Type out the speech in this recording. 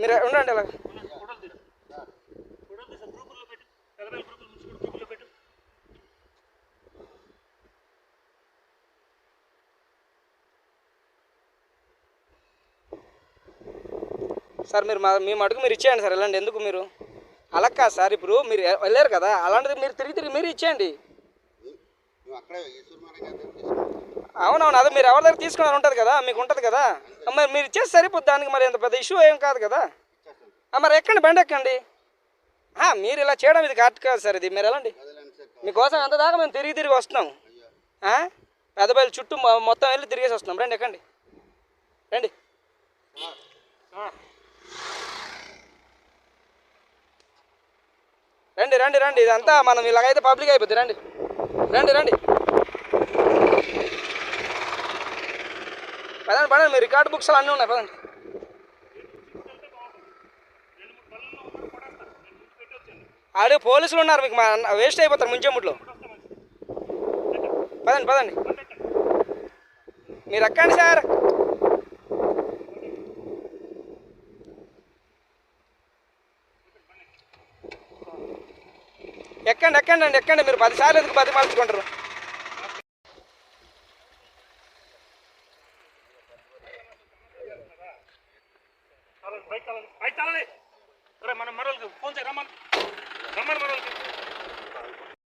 మీరు ఉండండి అలా. సార్ మీరు మీ మటుకు మీరు ఇచ్చేయండి సార్. వెళ్ళండి. ఎందుకు మీరు అలా కాదు సార్, ఇప్పుడు మీరు వెళ్ళారు కదా, అలాంటిది మీరు తిరిగి మీరు ఇచ్చేయండి. అవునవును, అదే మీరు ఎవరి దగ్గర తీసుకున్నారు ఉంటుంది కదా, మీకు ఉంటుంది కదా, మరి మీరు ఇచ్చేసి సరిపోద్ది. దానికి మరి ఎంత పెద్ద ఇష్యూ ఏం కాదు కదా. మరి ఎక్కండి, బండి ఎక్కండి. మీరు ఇలా చేయడం ఇది కరెక్ట్ కాదు సార్. ఇది మీరు వెళ్ళండి. మీకోసం ఎంత దాకా మేము తిరిగి వస్తున్నాం. పెద్దబయలు చుట్టూ మొత్తం వెళ్ళి తిరిగేసి వస్తున్నాం. రండి, ఎక్కండి, రండి. రండి రండి రండి. ఇదంతా మనం ఇలాగైతే పబ్లిక్ అయిపోద్ది. రండి రండి రండి. పదండి పదండి. మీ రికార్డు బుక్స్ అన్నీ ఉన్నాయి. పదండి. ఆడే పోలీసులు ఉన్నారు, మీకు వేస్ట్ అయిపోతారు ముంచెముట్లో. పదండి పదండి. మీరు ఎక్కండి సార్. ఎక్కండి ఎక్కండి అండి, ఎక్కండి. మీరు 10 సార్లు ఎందుకు బతిమాల్చుకుంటారు? మనం మరొకరికి ఫోన్ చేయ. రమ్మని మనోళ్ళకి